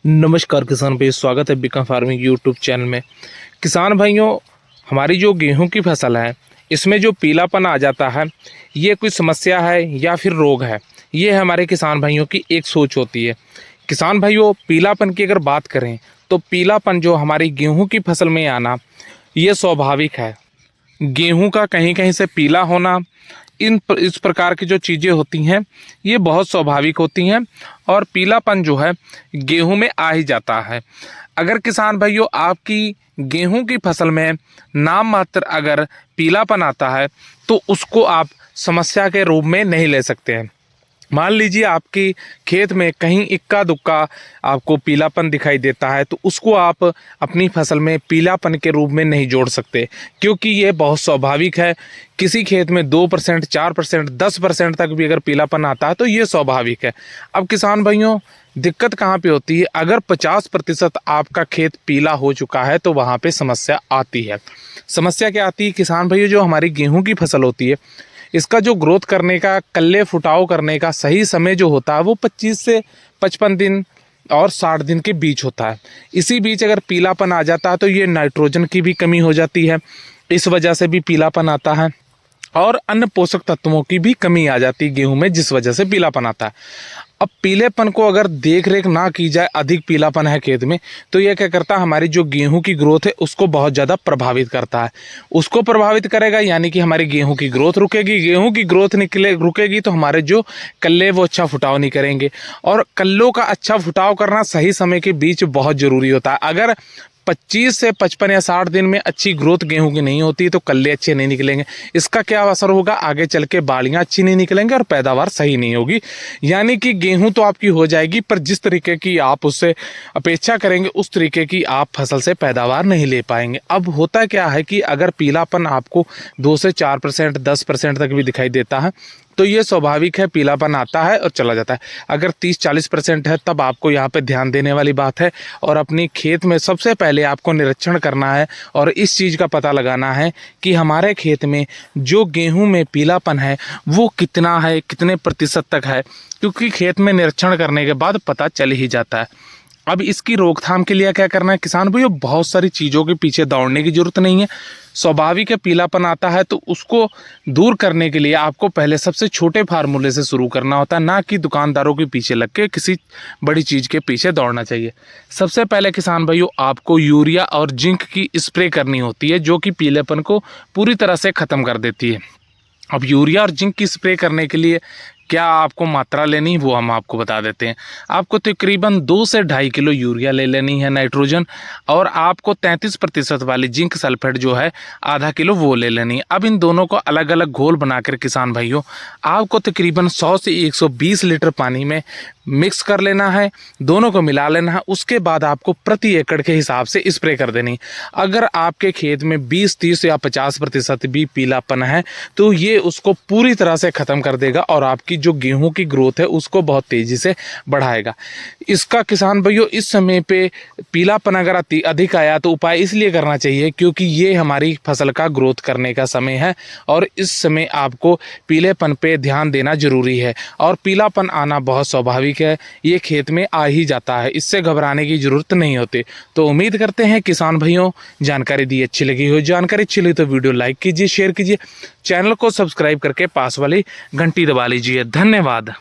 नमस्कार किसान भाई, स्वागत है बीकॉम फार्मिंग यूट्यूब चैनल में। किसान भाइयों, हमारी जो गेहूं की फसल है इसमें जो पीलापन आ जाता है, ये कोई समस्या है या फिर रोग है, ये हमारे किसान भाइयों की एक सोच होती है। किसान भाइयों, पीलापन की अगर बात करें तो पीलापन जो हमारी गेहूं की फसल में आना, ये स्वाभाविक है। गेहूं का कहीं कहीं से पीला होना, इस प्रकार की जो चीज़ें होती हैं ये बहुत स्वाभाविक होती हैं और पीलापन जो है गेहूं में आ ही जाता है। अगर किसान भाइयों आपकी गेहूं की फसल में नाम मात्र अगर पीलापन आता है तो उसको आप समस्या के रूप में नहीं ले सकते हैं। मान लीजिए आपकी खेत में कहीं इक्का दुक्का आपको पीलापन दिखाई देता है तो उसको आप अपनी फसल में पीलापन के रूप में नहीं जोड़ सकते, क्योंकि ये बहुत स्वाभाविक है। किसी खेत में 2%, 4%, 10% तक भी अगर पीलापन आता है तो ये स्वाभाविक है। अब किसान भाइयों, दिक्कत कहाँ पे होती है? अगर 50% आपका खेत पीला हो चुका है तो वहाँ पे समस्या आती है। समस्या क्या आती है किसान भाइयों? जो हमारी गेहूं की फसल होती है इसका जो ग्रोथ करने का, कल्ले फुटाव करने का सही समय जो होता है वो 25 से 55 दिन और 60 दिन के बीच होता है। इसी बीच अगर पीलापन आ जाता है तो ये नाइट्रोजन की भी कमी हो जाती है, इस वजह से भी पीलापन आता है और अन्य पोषक तत्वों की भी कमी आ जाती है गेहूं में, जिस वजह से पीलापन आता है। अब पीलेपन को अगर देख रेख ना की जाए, अधिक पीलापन है खेत में, तो ये क्या करता है, हमारी जो गेहूं की ग्रोथ है उसको बहुत ज़्यादा प्रभावित करता है। उसको प्रभावित करेगा यानी कि हमारी गेहूं की ग्रोथ रुकेगी। गेहूं की ग्रोथ रुकेगी तो हमारे जो कल्ले वो अच्छा फुटाव नहीं करेंगे, और कल्लों का अच्छा फुटाव करना सही समय के बीच बहुत ज़रूरी होता है। अगर 25 से 55 या 60 दिन में अच्छी ग्रोथ गेहूं की नहीं होती तो कल्ले अच्छे नहीं निकलेंगे। इसका क्या असर होगा? आगे चल के बालियां अच्छी नहीं निकलेंगे और पैदावार सही नहीं होगी। यानी कि गेहूं तो आपकी हो जाएगी, पर जिस तरीके की आप उससे अपेक्षा करेंगे उस तरीके की आप फसल से पैदावार नहीं ले पाएंगे। अब होता क्या है कि अगर पीलापन आपको 2 से 4%, 10% तक भी दिखाई देता है तो ये स्वाभाविक है, पीलापन आता है और चला जाता है। अगर 30-40% है तब आपको यहाँ पे ध्यान देने वाली बात है, और अपनी खेत में सबसे पहले आपको निरीक्षण करना है और इस चीज़ का पता लगाना है कि हमारे खेत में जो गेहूं में पीलापन है वो कितना है, कितने प्रतिशत तक है, क्योंकि खेत में निरीक्षण करने के बाद पता चल ही जाता है। अब इसकी रोकथाम के लिए क्या करना है किसान भाइयों? बहुत सारी चीज़ों के पीछे दौड़ने की जरूरत नहीं है। स्वाभाविक है पीलापन आता है तो उसको दूर करने के लिए आपको पहले सबसे छोटे फार्मूले से शुरू करना होता है, ना कि दुकानदारों के पीछे लग के किसी बड़ी चीज़ के पीछे दौड़ना चाहिए। सबसे पहले किसान भाइयों आपको यूरिया और जिंक की स्प्रे करनी होती है, जो कि पीलेपन को पूरी तरह से ख़त्म कर देती है। अब यूरिया और जिंक की स्प्रे करने के लिए क्या आपको मात्रा लेनी वो हम आपको बता देते हैं। आपको तकरीबन 2 से 2.5 किलो यूरिया ले लेनी है नाइट्रोजन, और आपको 33% वाली जिंक सल्फेट जो है आधा किलो वो ले लेनी है। अब इन दोनों को अलग अलग घोल बनाकर किसान भाइयों आपको तकरीबन 100 से 120 लीटर पानी में मिक्स कर लेना है, दोनों को मिला लेना है। उसके बाद आपको प्रति एकड़ के हिसाब से स्प्रे कर देनी। अगर आपके खेत में 20, 30 या 50% भी पीलापन है तो ये उसको पूरी तरह से ख़त्म कर देगा और आपकी जो गेहूं की ग्रोथ है उसको बहुत तेज़ी से बढ़ाएगा। इसका किसान भाइयों इस समय पे पीलापन अगर अधिक आया तो उपाय इसलिए करना चाहिए क्योंकि ये हमारी फसल का ग्रोथ करने का समय है, और इस समय आपको पीलेपन पे ध्यान देना जरूरी है। और पीलापन आना बहुत स्वाभाविक है, ये खेत में आ ही जाता है, इससे घबराने की जरूरत नहीं होती। तो उम्मीद करते हैं किसान भाइयों जानकारी दी अच्छी लगी हो। जानकारी अच्छी लगी तो वीडियो लाइक कीजिए, शेयर कीजिए, चैनल को सब्सक्राइब करके पास वाली घंटी दबा लीजिए। धन्यवाद।